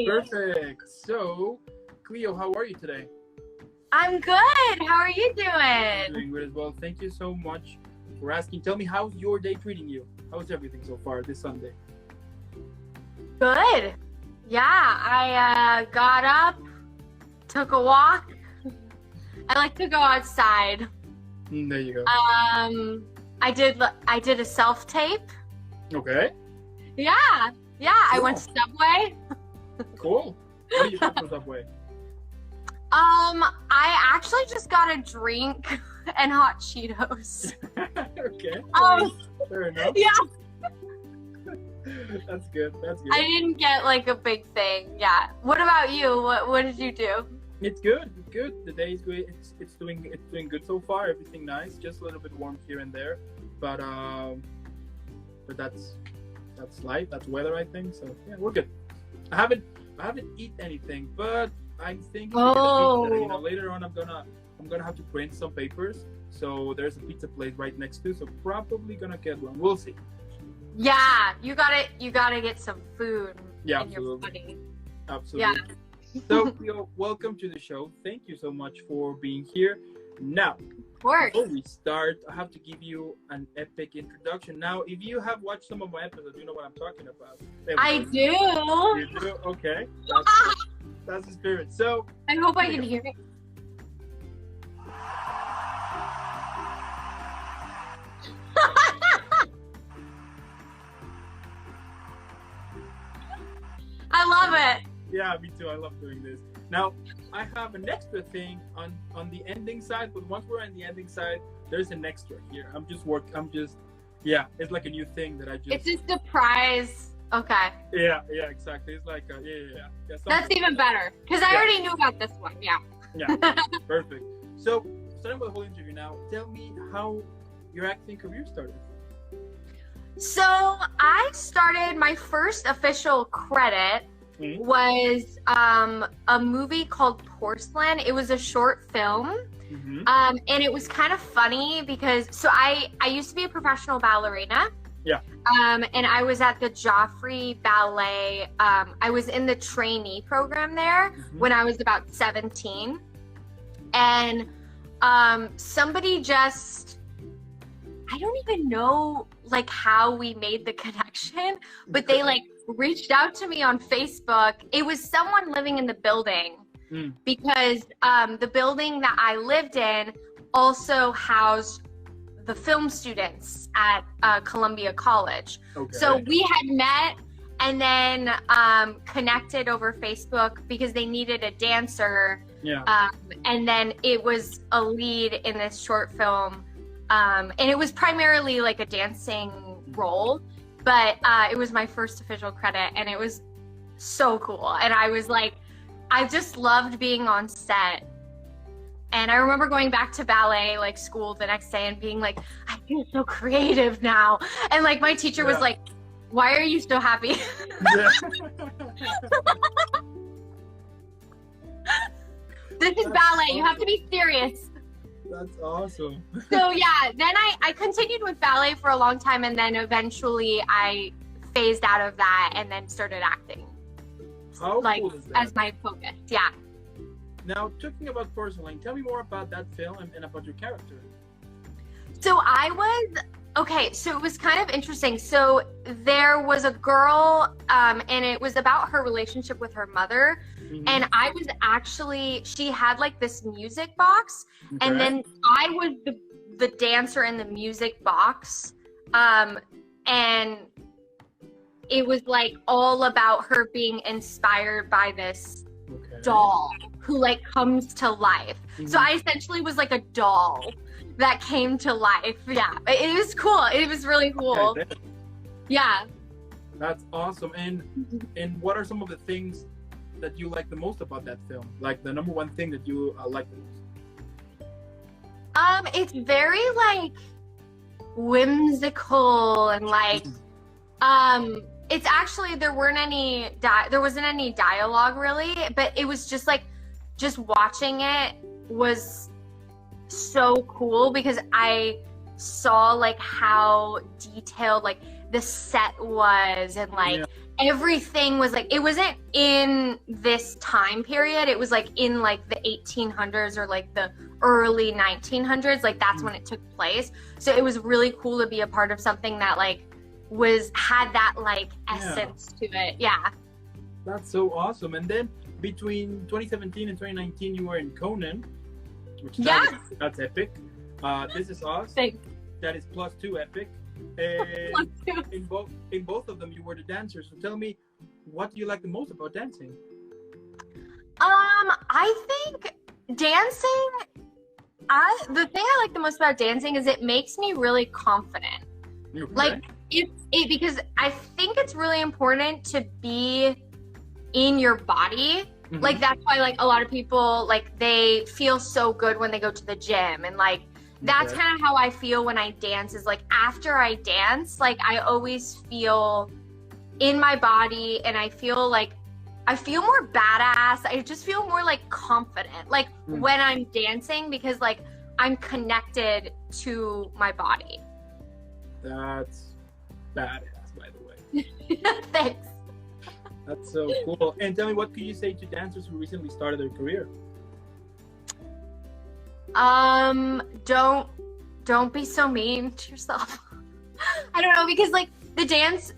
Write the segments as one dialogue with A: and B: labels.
A: Perfect. So, Cleo, how are you today?
B: I'm good. How are you
A: I'm
B: doing?
A: doing good as well. Thank you so much for asking. Tell me, how's your day treating you? How's everything so far this Sunday?
B: Good. Yeah, I got up, took a walk. I like to go outside.
A: There you go.
B: I did a self-tape.
A: Okay.
B: Yeah. I
A: Cool.
B: went to Subway.
A: Cool. What are you talking about Subway?
B: I actually just got a drink and hot Cheetos.
A: Okay.
B: Um,
A: Fair enough.
B: yeah,
A: That's good. That's good.
B: I didn't get like a big thing. Yeah. What about you? What did you do?
A: It's good. It's good. The day is good. It's doing good so far. Everything nice. Just a little bit warm here and there, but that's light. That's weather, I think. So yeah, we're good. I haven't eaten anything, but I'm thinking to get a pizza. You know, later on I'm gonna have to print some papers. So there's a pizza place right next to, so probably gonna get one. We'll see.
B: Yeah, you gotta get some food
A: Yeah,
B: in your body.
A: Absolutely. So, Cleo, welcome to the show. Thank you so much for being here. Now,
B: Of course.
A: before we start, I have to give you an epic introduction. Now, if you have watched some of my episodes, you know what I'm talking about.
B: I do.
A: You do? Okay. That's the spirit. So,
B: I hope I can hear it. I love it.
A: yeah, me too. I love doing this. Now, I have an extra thing on the ending side, but once we're on the ending side, there's an extra here. Yeah, it's like a new thing that I just...
B: It's a surprise. Okay.
A: Yeah, exactly. It's like, yeah.
B: That's even better. Because I already knew about this one. Yeah.
A: Yeah, perfect. So, starting with the whole interview now, tell me how your acting career started.
B: So I started, my first official credit was a movie called Porcelain. It was a short film. And it was kind of funny because, so I used to be a professional ballerina.
A: Yeah.
B: And I was at the Joffrey Ballet. I was in the trainee program there when I was about 17. And somebody just, I don't even know like how we made the connection, but they like reached out to me on Facebook. It was someone living in the building because the building that I lived in also housed the film students at Columbia College. Okay. So we had met and then connected over Facebook because they needed a dancer. Yeah. And then it was a lead in this short film. And it was primarily like a dancing role, but it was my first official credit and it was so cool. And I was like, I just loved being on set. And I remember going back to ballet like school the next day and being like, I feel so creative now. And like my teacher was like, why are you so happy? This is ballet. You have to be serious.
A: That's awesome.
B: So yeah, then I continued with ballet for a long time, and then eventually I phased out of that and then started acting.
A: How
B: like
A: cool is that?
B: As my focus. Yeah.
A: Now, talking about Porcelain, tell me more about that film and about your character.
B: So so it was kind of interesting. So there was a girl, and it was about her relationship with her mother. And I was actually, she had like this music box, and then I was the dancer in the music box. And it was like all about her being inspired by this doll who like comes to life. So I essentially was like a doll that came to life. Yeah, it was cool. It was really cool. Okay, yeah.
A: That's awesome. And what are some of the things that you like the most about that film? Like the number one thing that you like the most?
B: It's very like whimsical and like it's actually there wasn't any dialogue really, but it was just like just watching it was so cool because I saw like how detailed like the set was, and like everything was like, it wasn't in this time period, it was like in like the 1800s or like the early 1900s, like that's when it took place. So it was really cool to be a part of something that like had that like essence to it. Yeah,
A: that's so awesome. And then between 2017 and 2019 you were in Conan, which that's epic. This Is Us, that is +2 epic. And in both of them you were the dancer. So tell me, what do you like the most about dancing?
B: I think dancing, the thing I like the most about dancing is it makes me really confident.
A: Okay.
B: Like because I think it's really important to be in your body. Like that's why like a lot of people like they feel so good when they go to the gym, and like that's kind of how I feel when I dance, is like after I dance, like I always feel in my body, and I feel more badass. I just feel more like confident like when I'm dancing, because like I'm connected to my body.
A: That's badass, by the way.
B: Thanks.
A: That's so cool. And tell me, what could you say to dancers who recently started their career?
B: Don't be so mean to yourself. I don't know, because like the dance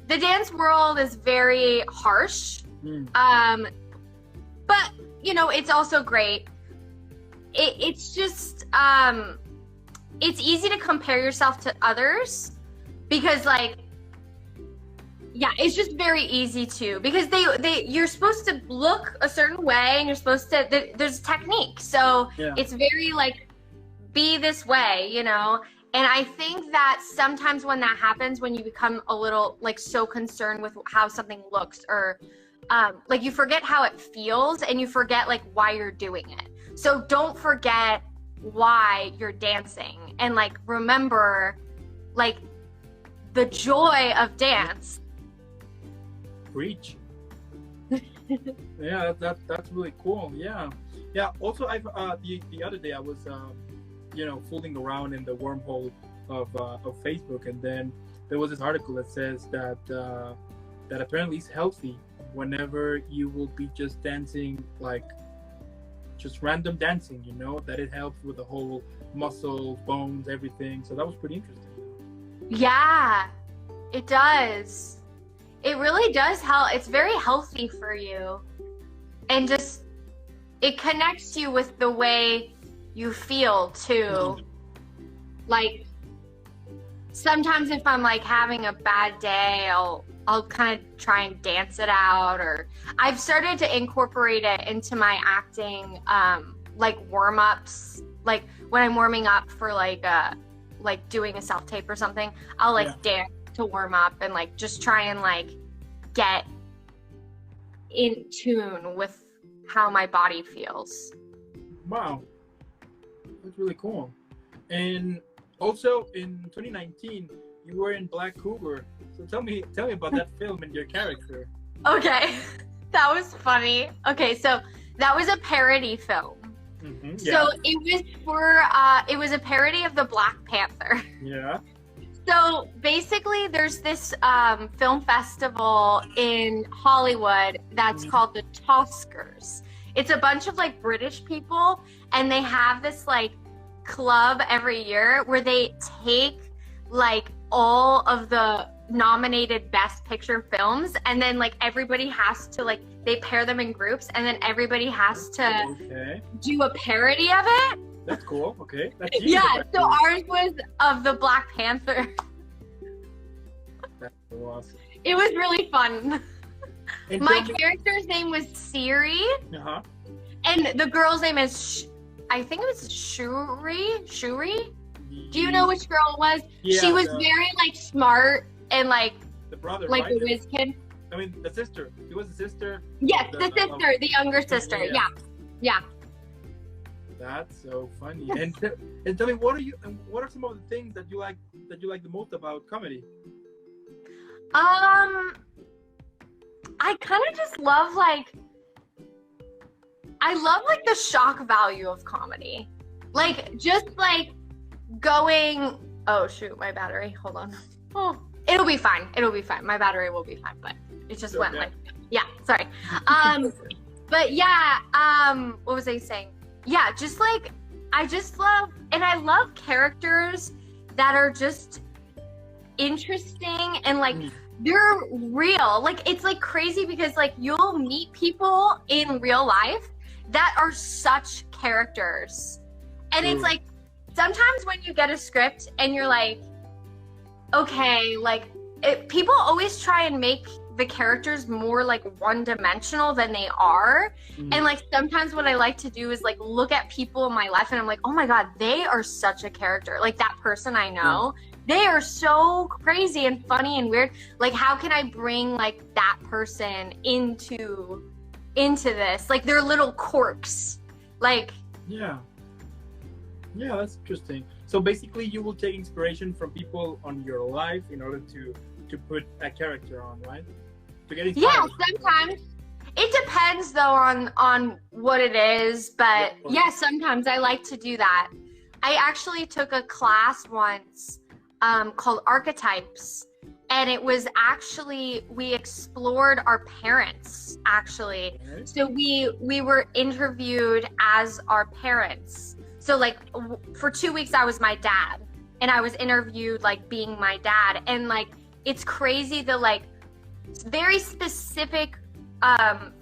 B: world is very harsh. But you know, it's also great. It's just it's easy to compare yourself to others, because like it's just very easy to, because you're supposed to look a certain way, and you're supposed to, there's technique, so it's very like, be this way, you know. And I think that sometimes when that happens, when you become a little like so concerned with how something looks, or like you forget how it feels, and you forget like why you're doing it. So don't forget why you're dancing, and like remember like the joy of dance.
A: Preach. Yeah, that's really cool. Yeah. Also, I've the other day I was fooling around in the wormhole of Facebook, and then there was this article that says that apparently it's healthy whenever you will be just dancing, like just random dancing, you know, that it helps with the whole muscles, bones, everything. So that was pretty interesting.
B: Yeah, it does. It really does help. It's very healthy for you, and just it connects you with the way you feel too. Like sometimes if I'm like having a bad day, I'll kind of try and dance it out, or I've started to incorporate it into my acting, like warm-ups. Like when I'm warming up for like doing a self-tape or something, I'll like dance to warm up, and like just try and like get in tune with how my body feels.
A: Wow, that's really cool. And also in 2019 you were in Black Cougar, so tell me about that film and your character.
B: Okay. That was funny. Okay, so that was a parody film. So it was a parody of the Black Panther.
A: Yeah.
B: So basically there's this film festival in Hollywood that's called the Oscars. It's a bunch of like British people, and they have this like club every year where they take like all of the nominated Best Picture films, and then like everybody has to like, they pair them in groups, and then everybody has to do a parody of it.
A: That's cool. Okay.
B: Yeah, so ours was of the Black Panther.
A: That's so awesome.
B: It was really fun. My character's name was Siri. And the girl's name is, I think it was Shuri. Do you know which girl it was?
A: Yeah,
B: she was very like smart and like
A: the brother,
B: like
A: right?
B: the whiz kid.
A: I mean, the sister. It was the sister.
B: Yes, the sister, the younger sister. Yeah.
A: That's so funny. And tell me, what are some of the things that you like the most about comedy?
B: I kind of just love like the shock value of comedy. Like just like going Oh shoot, my battery. Hold on. Oh, it'll be fine. It'll be fine. My battery will be fine, but it just went like, yeah, sorry. But yeah, what was I saying? Yeah, just like, I just love, and I love characters that are just interesting and like, they're real. Like, it's like crazy because like you'll meet people in real life that are such characters. And it's like, sometimes when you get a script and you're like, okay, like people always try and make the characters more like one-dimensional than they are. And like sometimes what I like to do is like look at people in my life and I'm like, oh my God, they are such a character. Like that person I know, they are so crazy and funny and weird. Like how can I bring like that person into this? Like their little quirks. Like
A: yeah, that's interesting. So basically you will take inspiration from people on your life in order to put a character on, right? To get inspired.
B: Yeah, sometimes. It depends though on what it is, but yeah, sometimes I like to do that. I actually took a class once called Archetypes, and it was actually, we explored our parents actually. So we were interviewed as our parents. So like for 2 weeks I was my dad and I was interviewed like being my dad, and like it's crazy the like very specific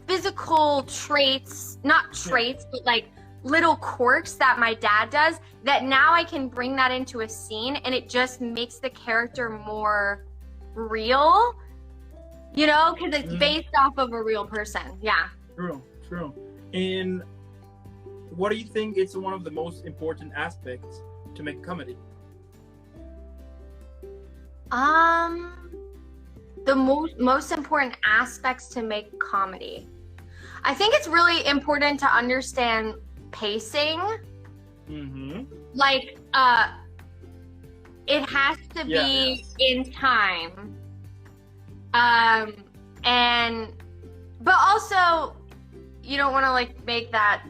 B: physical traits, not traits, but like little quirks that my dad does, that now I can bring that into a scene and it just makes the character more real, you know, because it's based off of a real person. Yeah.
A: True. And what do you think is one of the most important aspects to make comedy?
B: The most important aspects to make comedy. I think it's really important to understand pacing. Like, it has to be in time. But also, you don't want to like make that,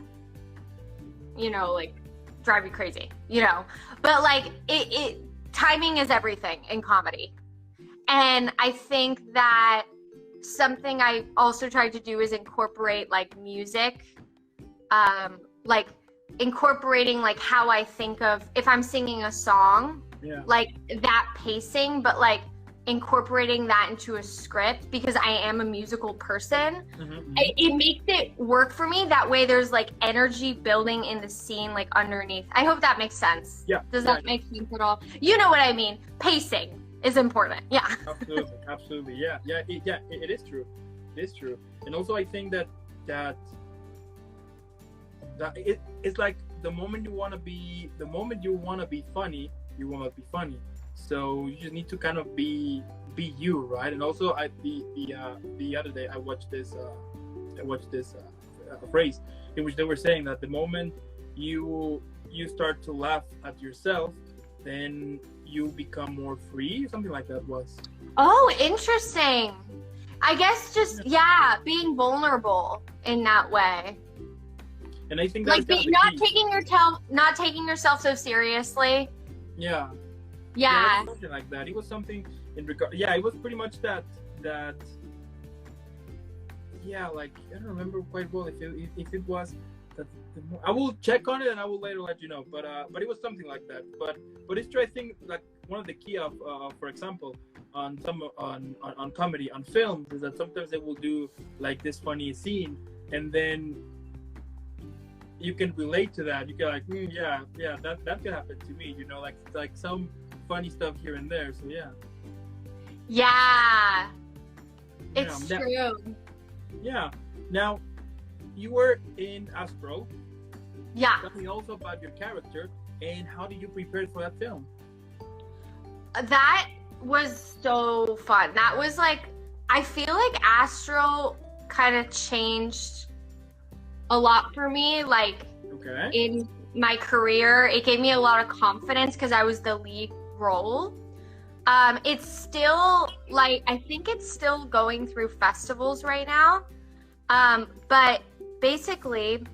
B: you know, like drive you crazy, you know, but like timing is everything in comedy. And I think that something I also tried to do is incorporate like music, like incorporating like how I think of, if I'm singing a song, like that pacing, but like incorporating that into a script, because I am a musical person. It makes it work for me. That way there's like energy building in the scene, like underneath. I hope that makes sense. Does that make sense at all? You know what I mean? Pacing is important.
A: Absolutely. It is true. And also I think that it's like the moment you want to be funny, you want to be funny. So you just need to kind of be you, right? And also the other day I watched this phrase in which they were saying that the moment you start to laugh at yourself, then you become more free. Something like that was.
B: Oh, interesting. I guess just being vulnerable in that way.
A: And I think that's
B: like not taking yourself so seriously.
A: Yeah, something like that. It was something in regard. Yeah, it was pretty much that. Yeah, like I don't remember quite well if it was that. I will check on it and I will later let you know. But it was something like that. But it's true. I think like one of the key of for example on comedy on films is that sometimes they will do like this funny scene and then you can relate to that. You can like that could happen to me. You know, like some funny stuff here and there. So it's true. Now you were in Astro. Tell me also about your character and how did you prepare for that film?
B: That was so fun. That was like, I feel like Astro kind of changed a lot for me, like in my career. It gave me a lot of confidence because I was the lead role. It's still like, I think it's still going through festivals right now. But basically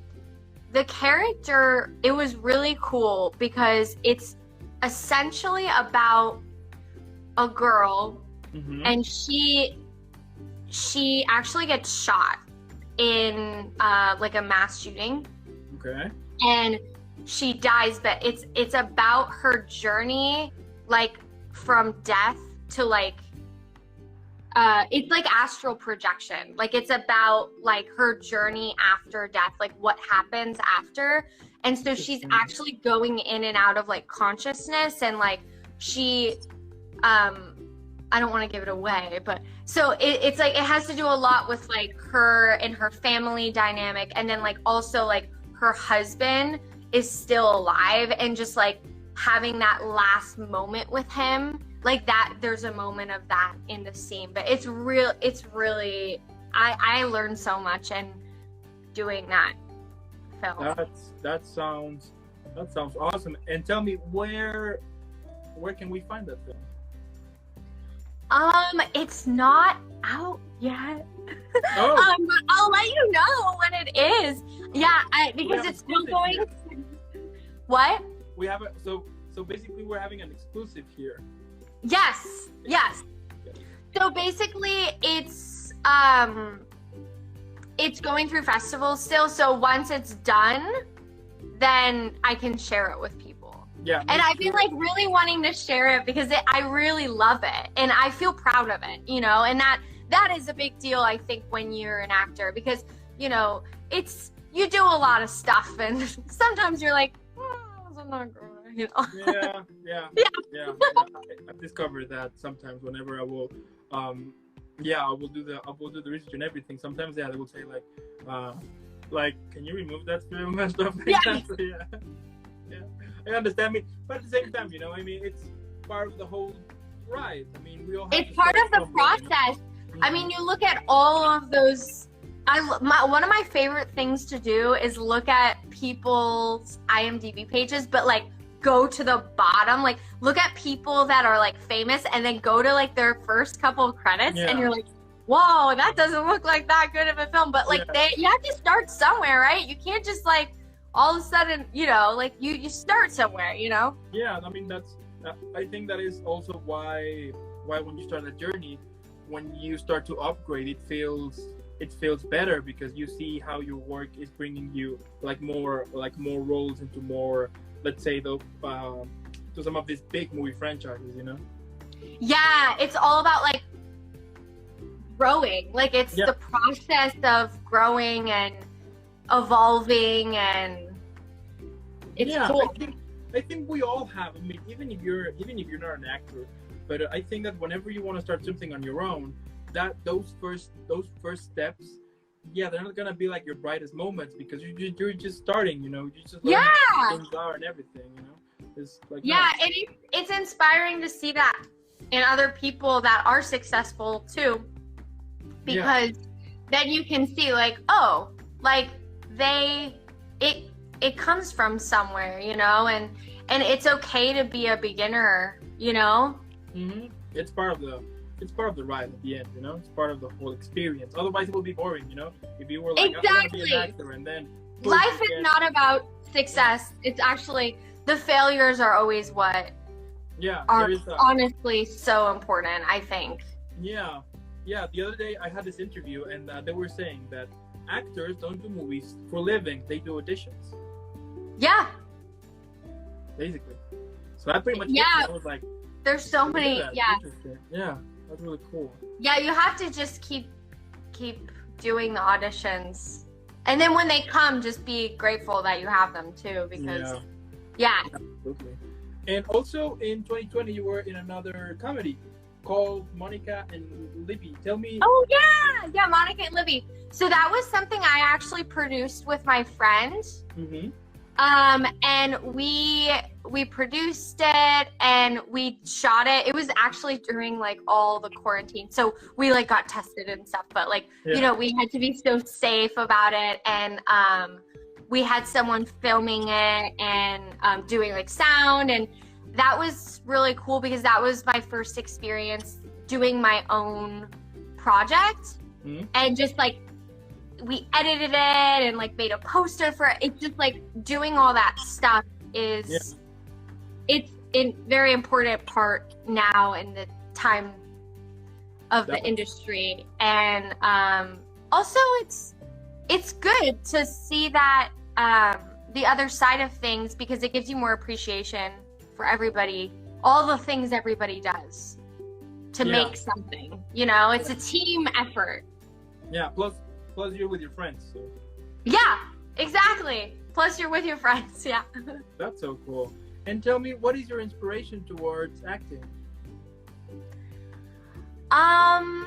B: the character, it was really cool because it's essentially about a girl, and she actually gets shot in like a mass shooting.
A: Okay.
B: And she dies, but it's about her journey, like from death to like it's like astral projection. Like it's about like her journey after death, like what happens after. And so she's actually going in and out of like consciousness, and like she I don't want to give it away, but so it's like it has to do a lot with like her and her family dynamic, and then like also like her husband is still alive, and just like having that last moment with him, like that. There's a moment of that in the scene, but it's really I learned so much in doing that film.
A: That sounds awesome. And tell me, where can we find that film?
B: It's not out yet.
A: Oh.
B: But I'll let you know when it is. Yeah, because it's still going. What?
A: We have so basically we're having an exclusive here.
B: Yes. So basically, it's going through festivals still. So once it's done, then I can share it with people.
A: Yeah.
B: And I've been like really wanting to share it because I really love it, and I feel proud of it, you know, and that is a big deal, I think, when you're an actor, because, you know, you do a lot of stuff, and sometimes you're like, I'm not good, you know. Yeah. I've discovered that sometimes whenever I will, I will do the research and everything. Sometimes, they will say like, can you remove that film and stuff like that? So, yeah. I understand me, but at the same time, you know, I mean, it's part of the whole ride. I mean, we all have it's part of the process. You know? I mean, you look at all of those. One of my favorite things to do is look at people's IMDb pages, but like go to the bottom, like look at people that are like famous, and then go to like their first couple of credits, and you're like, whoa, that doesn't look like that good of a film. But like you have to start somewhere, right? You can't just like all of a sudden, you know, like you start somewhere, you know?
A: Yeah, I mean, I think that is also why when you start a journey, when you start to upgrade, it feels better, because you see how your work is bringing you like more roles into more, let's say, to some of these big movie franchises, you know?
B: Yeah, it's all about like growing. Like it's the process of growing and evolving, and it's cool.
A: I think we all have. I mean, even if you're not an actor, but I think that whenever you want to start something on your own, that those first steps, they're not gonna be like your brightest moments, because you're just starting. You know, you just learn how things are and everything. You know, it's like
B: it's inspiring to see that in other people that are successful too, because then you can see like, oh, like it comes from somewhere, you know, and it's okay to be a beginner, you know.
A: It's part of the ride at the end, you know. It's part of the whole experience. Otherwise, it will be boring, you know. If you were like, I want to be an actor, and then
B: life is not about success. It's actually the failures are always what are honestly so important, I think.
A: Yeah. The other day I had this interview, and they were saying that actors don't do movies for a living; they do auditions.
B: Yeah.
A: Basically. So I pretty much I was like,
B: there's so many. Yeah,
A: that's really cool.
B: Yeah, you have to just keep doing the auditions, and then when they come, just be grateful that you have them too, because
A: absolutely. And also in 2020, you were in another comedy called Monica and Libby. Tell me.
B: Oh yeah, Monica and Libby. So that was something I actually produced with my friend. And we produced it and we shot it. It was actually during like all the quarantine, so we like got tested and stuff, but like you know, we had to be so safe about it, and we had someone filming it and doing like sound, and that was really cool because that was my first experience doing my own project. And just like we edited it and like made a poster for it. It's just like doing all that stuff is a very important part now in the time of the industry. And also it's good to see that the other side of things, because it gives you more appreciation for everybody, all the things everybody does to make something, you know. It's a team effort.
A: Yeah, plus you're with your friends, so.
B: Yeah, exactly. Plus you're with your friends. Yeah.
A: That's so cool. And tell me, what is your inspiration towards acting?
B: My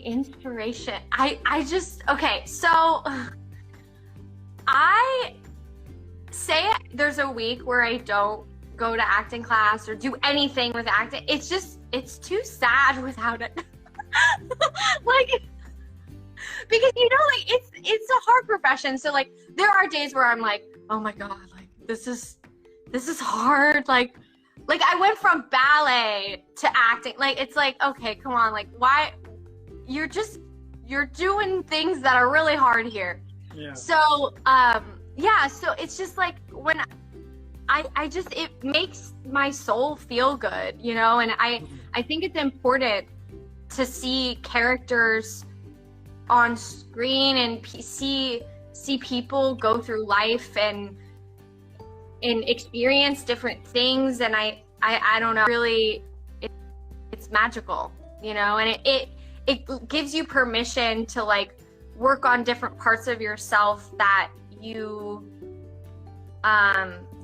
B: inspiration, I just, okay, so I say there's a week where I don't go to acting class or do anything with acting. It's too sad without it. Like, because, you know, like, it's a hard profession. So, like, there are days where I'm like, oh my God, like, this is hard. Like I went from ballet to acting. Like, it's like, okay, come on. Like, why? You're doing things that are really hard here.
A: Yeah.
B: So, so it's just like when it makes my soul feel good, you know? And I think it's important to see characters on screen and see people go through life and experience different things. And I don't know, really, it's magical, you know? And it gives you permission to, like, work on different parts of yourself that you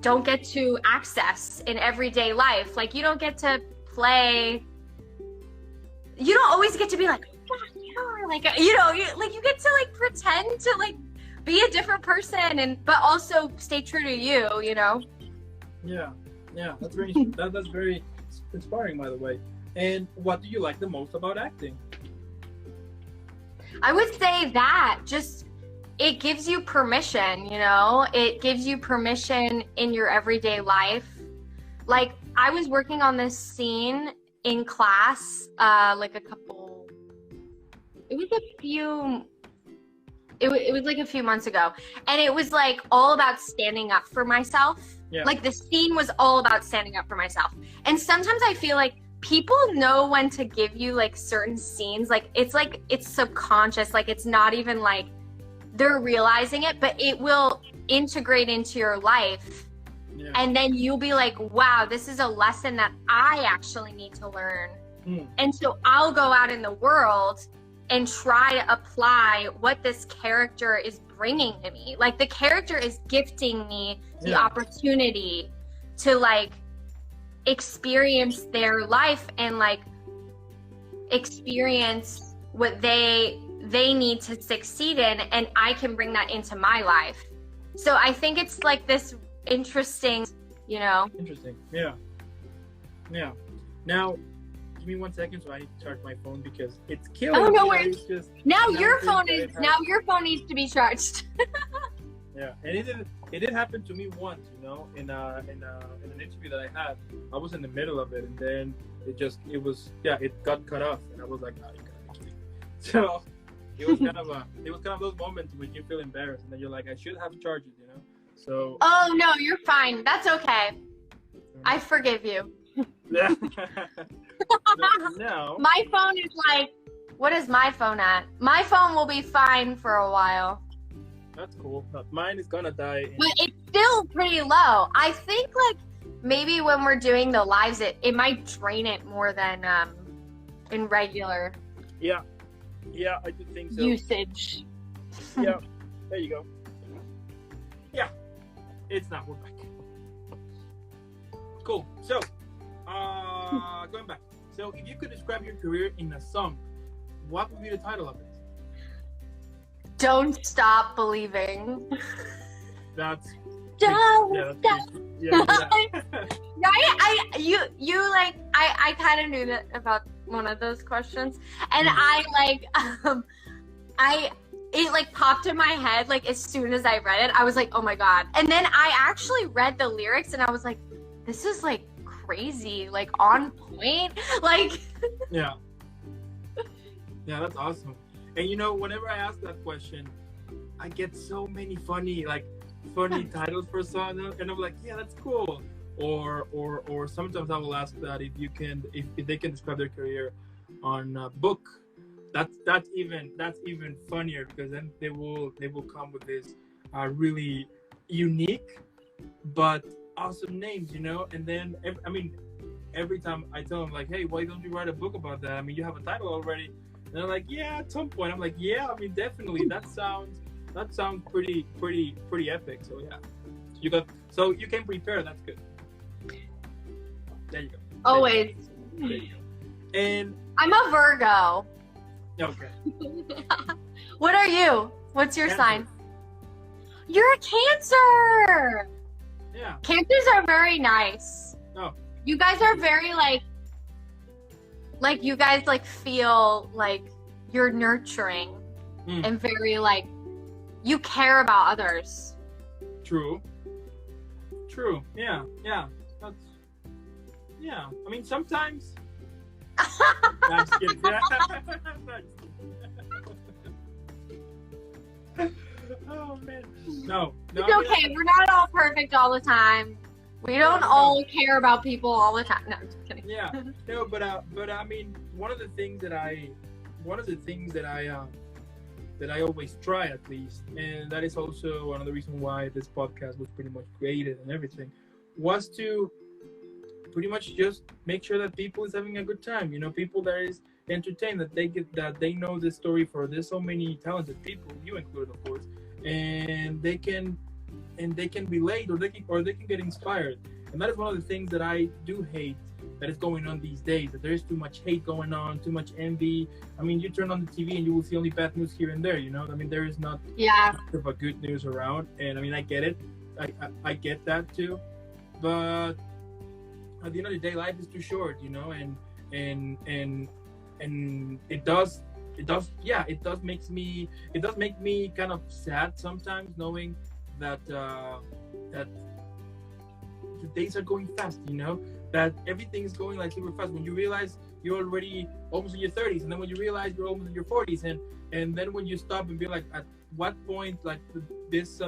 B: don't get to access in everyday life. Like, you don't get to play, you don't always get to be like, like, you know, you get to, like, pretend to, like, be a different person, but also stay true to you, you know?
A: Yeah, that's very that's very inspiring, by the way. And what do you like the most about acting?
B: I would say that just, it gives you permission, you know? It gives you permission in your everyday life. Like, I was working on this scene in class, like it was like a few months ago. And it was, like, all about standing up for myself.
A: Yeah.
B: Like, the scene was all about standing up for myself. And sometimes I feel like people know when to give you, like, certain scenes. Like, it's subconscious. Like, it's not even, like, they're realizing it, but it will integrate into your life. Yeah. And then you'll be like, wow, this is a lesson that I actually need to learn. And so I'll go out in the world and try to apply what this character is bringing to me. Like, the character is gifting me the opportunity to, like, experience their life and, like, experience what they need to succeed in, and I can bring that into my life. So I think it's, like, this interesting, you know.
A: Interesting. Yeah. Now, give me 1 second, so I need to charge my phone because it's killing me.
B: Oh, no worries. Now your phone needs to be charged.
A: Yeah, and it did happen to me once, you know, in an interview that I had. I was in the middle of it, and then it got cut off, and I was like, oh, you gotta be kidding. So it was kind of those moments when you feel embarrassed, and then you're like, I should have charged it, you know. So.
B: Oh no, you're fine. That's okay. I forgive you.
A: Yeah. No.
B: My phone is like, what is my phone at? My phone will be fine for a while.
A: That's cool. Mine is gonna die.
B: But it's still pretty low. I think, like, maybe when we're doing the lives, it might drain it more than in regular.
A: Yeah, I do think so.
B: Usage.
A: Yeah, there you go. Yeah, it's not. We're back. Cool. So, going back. So, if you could describe your career in a song, what would be the title of it?
B: Don't Stop Believing.
A: Don't
B: stop.
A: Yeah.
B: Right? I kind of knew that about one of those questions, and it like popped in my head, like, as soon as I read it. I was like, oh my God. And then I actually read the lyrics, and I was like, this is, like, crazy, like, on point, like.
A: Yeah, that's awesome. And, you know, whenever I ask that question, I get so many funny titles for songs, and I'm like, yeah, that's cool. or sometimes I will ask that if they can describe their career on a book. That's even funnier, because then they will come with this really unique but awesome names, and then every time I tell them, like, hey, why don't you write a book about that? I mean, you have a title already. And they're like, yeah, at some point. I'm like, yeah, I mean, definitely. That sounds pretty epic. So yeah, so you can prepare. That's good. There you go.
B: Always.
A: There you go. And
B: I'm a Virgo.
A: Okay.
B: What are you? What's your
A: Cancer.
B: sign? You're a Cancer.
A: Yeah.
B: Cancers are very nice.
A: Oh.
B: You guys are very like you guys like feel like you're nurturing and very like you care about others.
A: True. Yeah. That's. Yeah. I mean, sometimes. I'm just kidding. Oh man. No.
B: It's okay. We're not all perfect all the time. We don't all care about people all the time. No, I'm just kidding.
A: Yeah. No, but I mean, one of the things that I always try, at least, and that is also another reason why this podcast was pretty much created and everything, was to pretty much just make sure that people is having a good time. People that is entertained, that they know this story. For there's so many talented people, you included, of course, and they can relate, or they can get inspired. And that is one of the things that I do hate that is going on these days, that there is too much hate going on, too much envy. I mean, you turn on the TV and you will see only bad news here and there, I mean, there is not much of a good news around. And I mean, I get it. I get that too. But at the end of the day, life is too short, and it does make me kind of sad sometimes, knowing that that the days are going fast, that everything is going like super fast. When you realize you're already almost in your 30s, and then when you realize you're almost in your 40s, and then when you stop and be like, at what point, like, this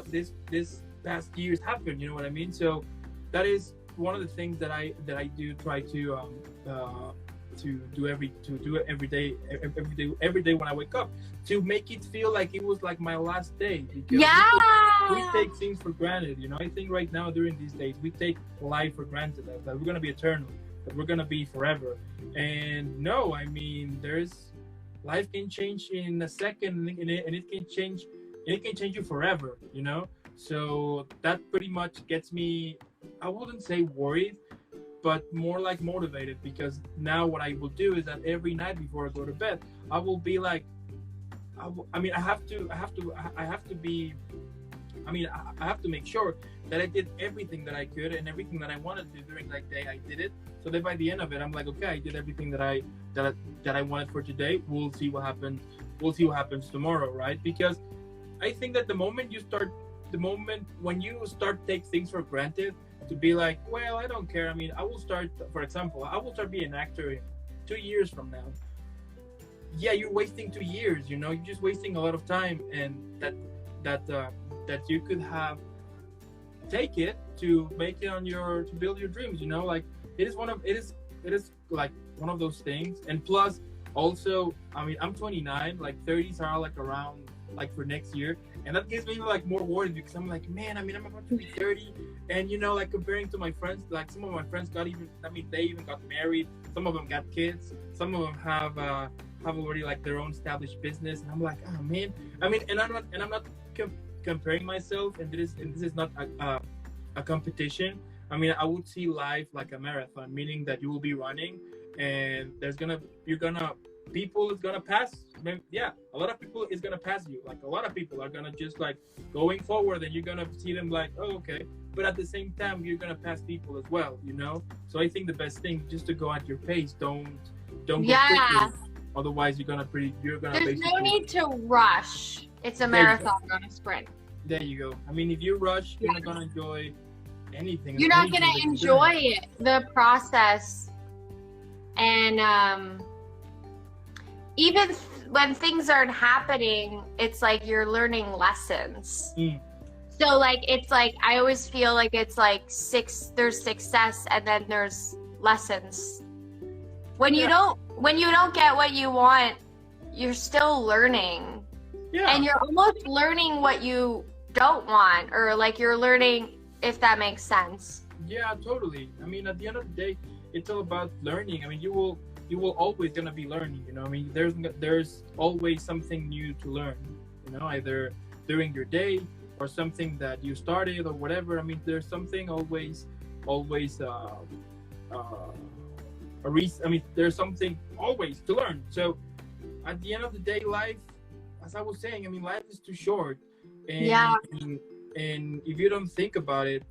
A: past years happened, you know what I mean? So that is one of the things that I do try to do every day when I wake up, to make it feel like it was like my last day, because we take things for granted. I think right now, during these days, we take life for granted, that we're gonna be eternal, that we're gonna be forever. And no, I mean, life can change in a second, and it can change you forever, so that pretty much gets me, I wouldn't say worried, but more like motivated, because now what I will do is that every night before I go to bed, I will be like, I have to make sure that I did everything that I could, and everything that I wanted to do during that day, I did it. So that by the end of it, I'm like, okay, I did everything that I wanted for today. We'll see what happens tomorrow, right? Because I think that the moment when you start take things for granted, to be like, well, I don't care. I mean, for example, I will start being an actor in 2 years from now. Yeah, you're wasting 2 years, you're just wasting a lot of time, and that you could have take it to make it to build your dreams, like it is like one of those things. And plus, also, I mean, I'm 29, like 30s are like around, like for next year, and that gives me like more worries, because I'm like, man, I mean, I'm about to be 30, and like comparing to my friends, like some of my friends they even got married, some of them got kids, some of them have already like their own established business, and I'm like, oh man, I mean, and I'm not comparing myself, and this is not a competition. I mean, I would see life like a marathon, meaning that you will be running, and people is gonna pass. Yeah, a lot of people is gonna pass you. Like, a lot of people are gonna just like going forward, and you're gonna see them like, oh, okay. But at the same time, you're gonna pass people as well, So I think the best thing just to go at your pace. Don't go quickly. Otherwise, you're gonna. There's
B: no need to rush. It's a marathon, not a sprint.
A: There you go. I mean, if you rush, you're not gonna enjoy anything.
B: You're not gonna enjoy the process, and even when things aren't happening, it's like you're learning lessons. So like it's like I always feel like it's like there's success and then there's lessons. When you don't get what you want, you're still learning.
A: Yeah.
B: And you're almost learning what you don't want, or like you're learning, if that makes sense.
A: Yeah, totally. I mean, at the end of the day, it's all about learning. I mean, you will always gonna be learning, you know. I mean, there's always something new to learn, you know, either during your day or something that you started or whatever. I mean, there's something always I mean, there's something always to learn. So at the end of the day, life, as I was saying, I mean, life is too short. And,
B: Yeah.
A: and if you don't think about it,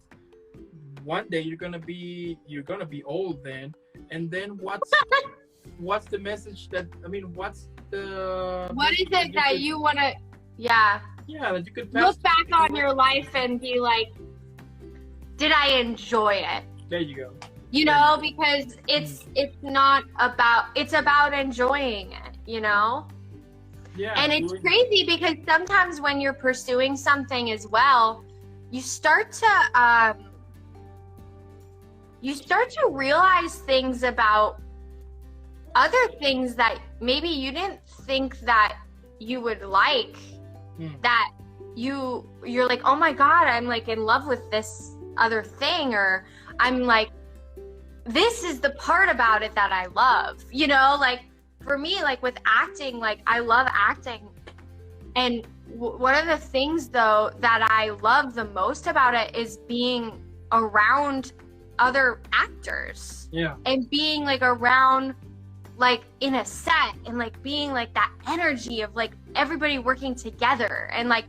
A: one day you're gonna be old then, and then what's the message that, I mean, what is it
B: that you want to, yeah,
A: that you could pass
B: look back on your life and be like, did I enjoy it?
A: There you go.
B: You know, because it's about enjoying it, you know?
A: Yeah.
B: And it's crazy because sometimes when you're pursuing something as well, you start to realize things about other things that maybe you didn't think that you would like, that you're like, oh my God, I'm like in love with this other thing, or I'm like, this is the part about it that I love, you know? Like for me, like with acting, like I love acting, and one of the things though that I love the most about it is being around other actors, and being like around, like in a set, and like being like that energy of like everybody working together, and like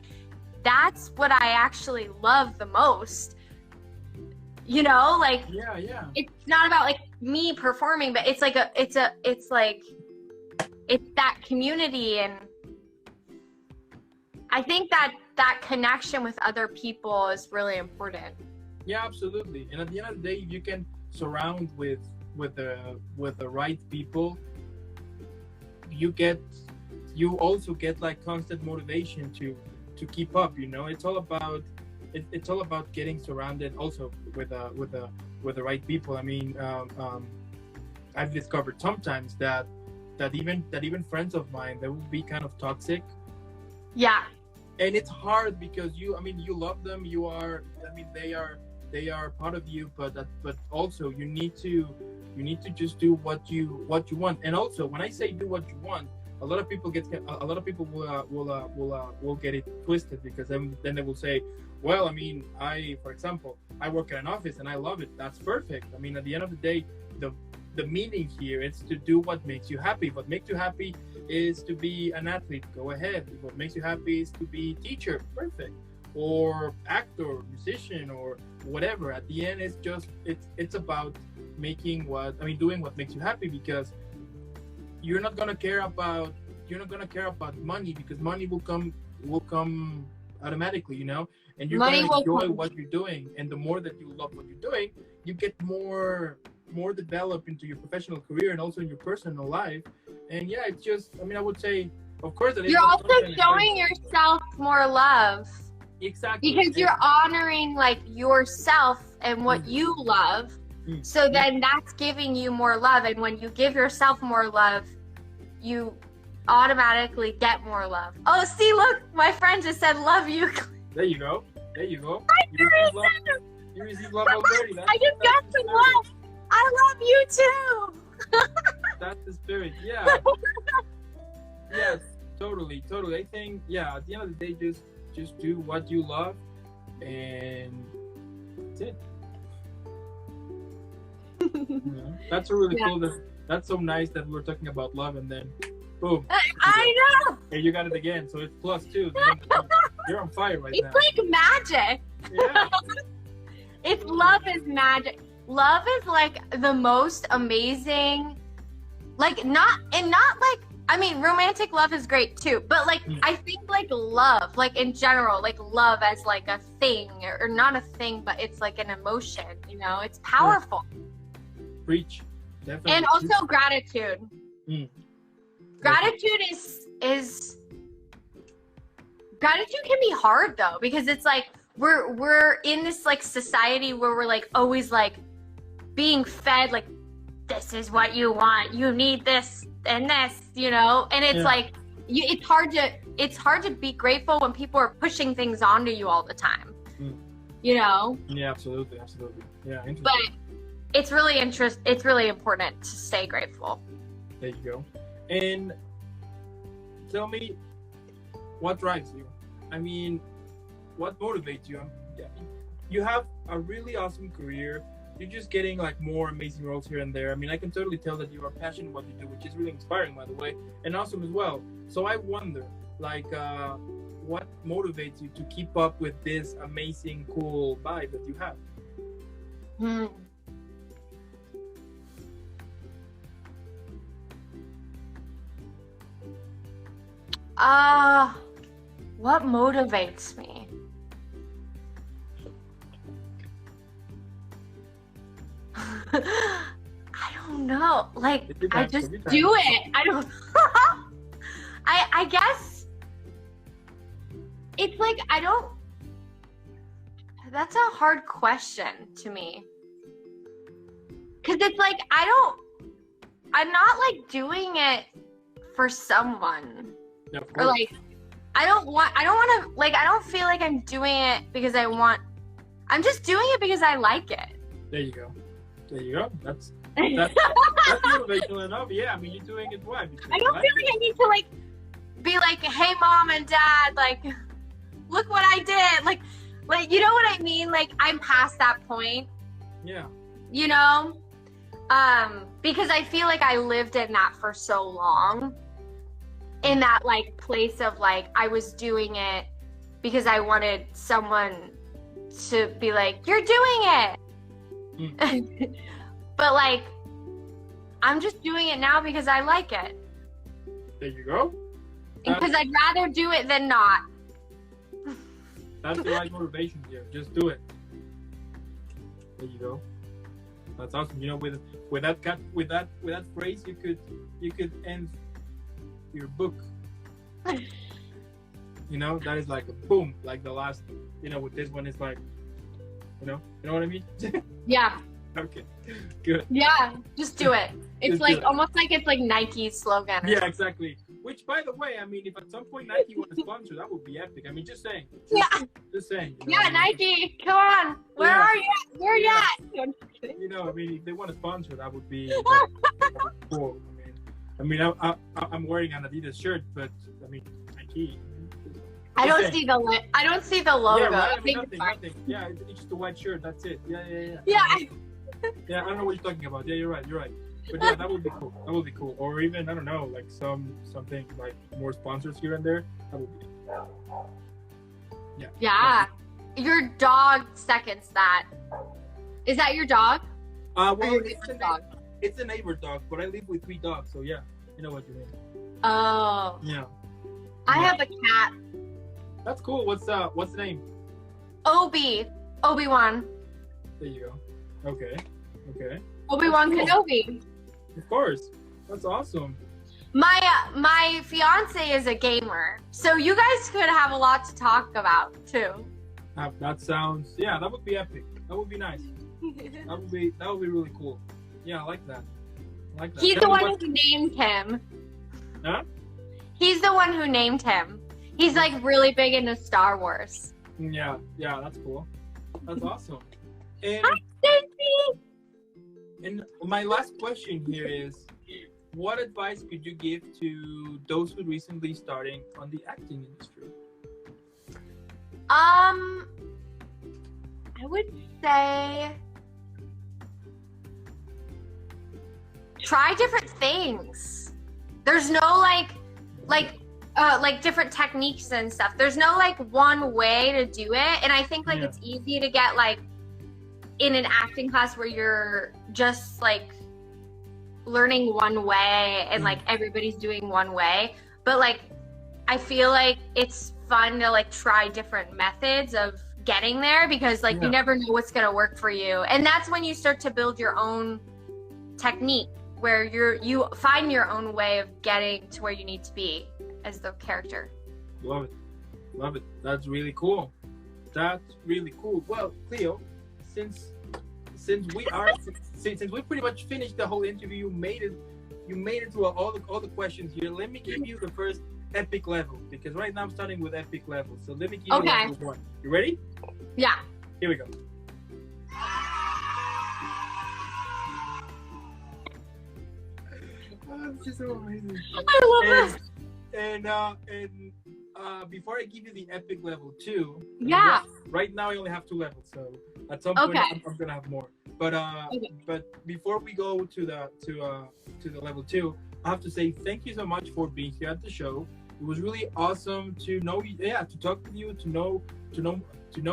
B: that's what I actually love the most, you know? Like it's not about like me performing, but it's like it's that community, and I think that connection with other people is really important.
A: Yeah, absolutely. And at the end of the day, if you can surround with the right people, you also get like constant motivation to keep up, you know. It's all about getting surrounded also with the right people. I mean, I've discovered sometimes that even friends of mine, they will be kind of toxic.
B: Yeah.
A: And it's hard because you love them, they are part of you, but also you need to just do what you want. And also, when I say do what you want, a lot of people will get it twisted, because then they will say, well, I mean, for example, I work at an office and I love it. That's perfect. I mean, at the end of the day, the meaning here is to do what makes you happy. What makes you happy is to be an athlete. Go ahead. What makes you happy is to be teacher. Perfect. Or actor, musician, or whatever. At the end, it's about doing what makes you happy, because you're not gonna care about money, because money will come automatically, you know. And you're gonna enjoy what you're doing, and the more that you love what you're doing, you get more developed into your professional career and also in your personal life. And yeah, it's just, I would say, of course, that
B: you're also showing yourself more love.
A: Exactly.
B: Because you're honoring like yourself and what you love. So then that's giving you more love. And when you give yourself more love, you automatically get more love. Oh, see, look, my friend just said love you.
A: There you go. You receive love already.
B: I just got some love. I love you too.
A: That's the spirit. Yeah. Yes, totally. I think, at the end of the day, just do what you love, and that's it. That's a really cool. That's so nice that we're talking about love, and then boom.
B: I know.
A: And you got it again, so it's +2. You're on fire right now.
B: It's like magic.
A: Yeah.
B: It's love is magic. Love is like the most amazing, like not like, I mean, romantic love is great too, but like I think like love, like in general, like love as like a thing, or not a thing, but it's like an emotion, you know, it's powerful.
A: Preach. Definitely.
B: And also gratitude. Gratitude is gratitude can be hard though, because it's like we're in this like society where we're like always like being fed like, this is what you want, you need this and this, you know, and it's like it's hard to be grateful when people are pushing things onto you all the time. You know? Yeah,
A: absolutely. Yeah, interesting.
B: But it's really important to stay grateful.
A: There you go. And tell me, what drives you? I mean, what motivates you? You have a really awesome career. You're just getting like more amazing roles here and there. I mean, I can totally tell that you are passionate about what you do, which is really inspiring, by the way, and awesome as well. So I wonder, like, what motivates you to keep up with this amazing, cool vibe that you have?
B: What motivates me? I don't know. Like, I just do it. I don't. I guess it's like I don't. That's a hard question to me. Cause it's like I'm not like doing it for someone.
A: Yeah,
B: or like I don't want to like I don't feel like I'm doing it because I'm just doing it because I like it.
A: There you go. That's motivational enough. Yeah, I mean, you're doing it why?
B: I don't feel like I need to like be like, hey mom and dad, like look what I did. Like you know what I mean? Like I'm past that point.
A: Yeah.
B: You know? Because I feel like I lived in that for so long. In that like place of like I was doing it because I wanted someone to be like, you're doing it. But like I'm just doing it now because I like it.
A: There you go.
B: Because I'd rather do it than not.
A: That's the right motivation here. Just do it. There you go. That's awesome. You know, with that phrase, you could end your book. You know, that is like a boom, like the last. You know, with this one, it's like, you know what I mean?
B: Yeah.
A: Okay. Good.
B: Yeah, just do it. It's
A: just
B: like almost like it's like Nike's slogan.
A: Yeah, exactly. Which, by the way, I mean, if at some point Nike want to sponsor, that would be epic. I mean, just saying. Just saying. You know,
B: yeah, Nike, come on. Where are you at? Where are you at?
A: You know, I mean, if they want to sponsor, that would be cool. I mean, I'm wearing an Adidas shirt, but I mean, Nike.
B: I don't see the logo.
A: Yeah, right? I mean, nothing. Yeah, it's just a white shirt. That's it. Yeah.
B: Yeah.
A: Yeah, I don't know what you're talking about. Yeah, you're right. But yeah, that would be cool. Or even, I don't know, like something like more sponsors here and there. That would be
B: Yeah. Your dog seconds that. Is that your dog?
A: Well, it's a neighbor dog, but I live with 3 dogs, so yeah, you know what you mean.
B: Oh.
A: Yeah.
B: I have a cat.
A: That's cool. What's the name?
B: Obi-Wan.
A: There you go. Okay.
B: Obi-Wan Kenobi.
A: Of course. That's awesome.
B: My fiance is a gamer, so you guys could have a lot to talk about too.
A: That sounds, that would be epic. That would be nice. That would be really cool. Yeah, I like that.
B: He's the one who named him.
A: Huh?
B: He's the one who named him. He's like really big into Star Wars.
A: Yeah, that's cool. That's awesome. And,
B: Hi, Stacy.
A: And my last question here is, what advice could you give to those who recently starting on the acting industry?
B: I would say try different things. There's no like different techniques and stuff. There's no like one way to do it. And I think like it's easy to get like in an acting class where you're just like learning one way and like everybody's doing one way. But like I feel like it's fun to like try different methods of getting there because like you never know what's gonna work for you. And that's when you start to build your own technique where you find your own way of getting to where you need to be as the character.
A: Love it. That's really cool. That's really cool. Well, Cleo, since since we pretty much finished the whole interview, you made it through all the questions here. Let me give you the first epic level, because right now I'm starting with epic level. So let me give you level 1. You ready?
B: Yeah.
A: Here we go. Oh, it's just so amazing.
B: I love this.
A: And before I give you the epic level 2,
B: Yeah.
A: right now I only have 2 levels, so at some point I'm gonna have more. But but before we go to the level 2, I have to say thank you so much for being here at the show. It was really awesome to know you, to talk with you, to know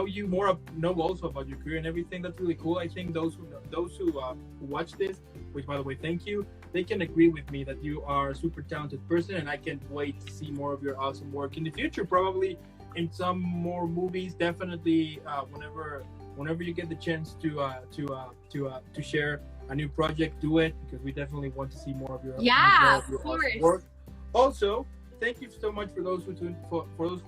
A: you more, know also about your career and everything. That's really cool. I think those who watch this, which by the way, thank you, they can agree with me that you are a super talented person, and I can't wait to see more of your awesome work in the future. Probably in some more movies. Definitely, whenever you get the chance to share a new project, do it, because we definitely want to see more of your awesome work. Also, thank you so much for those who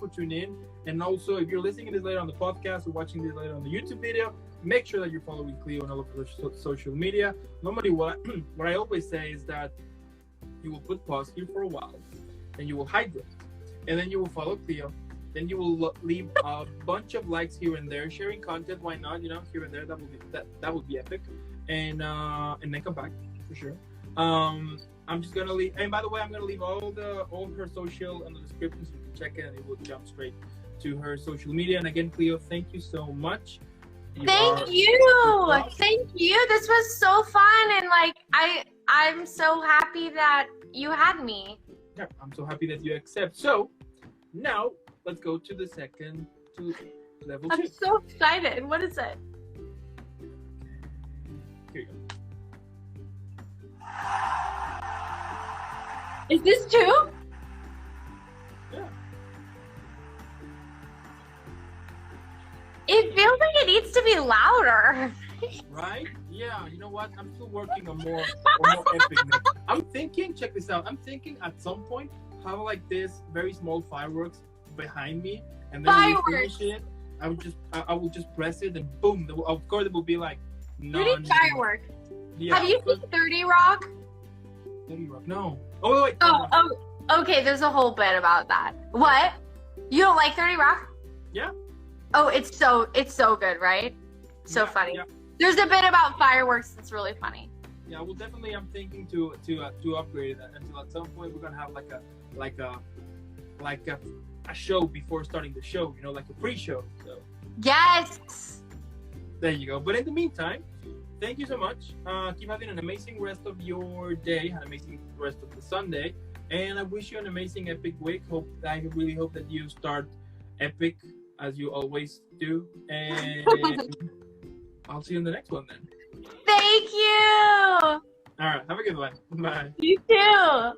A: tune in, and also if you're listening to this later on the podcast or watching this later on the YouTube video, make sure that you're following Cleo on all of her social media. Normally, what I always say is that you will put pause here for a while, then you will hydrate, and then you will follow Cleo. Then you will leave a bunch of likes here and there, sharing content. Why not? Here and there. That would be epic. And then come back for sure. I'm just gonna leave. And by the way, I'm gonna leave all her social in the description, so you can check it, and it will jump straight to her social media. And again, Cleo, thank you so much.
B: Thank you. This was so fun, and I'm so happy that you had me.
A: Yeah, I'm so happy that you accept. So now let's go to level 2.
B: I'm so excited. What is it?
A: Here you go.
B: Is this 2?
A: Yeah.
B: It feels like it needs to be louder.
A: Right? Yeah. You know what? I'm still working on more epicness. I'm thinking. Check this out. I'm thinking at some point have like this very small fireworks behind me, and then when we finish it, I will just press it, and boom! Of course, it will be like
B: fireworks.
A: Yeah.
B: Have you seen 30 Rock?
A: 30 Rock? No. Oh wait.
B: Okay. There's a whole bit about that. What? You don't like 30 Rock?
A: Yeah.
B: Oh, it's so good, right? So funny.
A: Yeah.
B: There's a bit about fireworks that's really funny.
A: Yeah. Well, definitely, I'm thinking to upgrade that until at some point we're gonna have like a show before starting the show. Like a pre-show. So.
B: Yes.
A: There you go. But in the meantime, thank you so much. Keep having an amazing rest of your day, an amazing rest of the Sunday, and I wish you an amazing epic week. I really hope that you start epic as you always do, and I'll see you in the next one then.
B: Thank you.
A: All right, have a good one. Bye.
B: You too.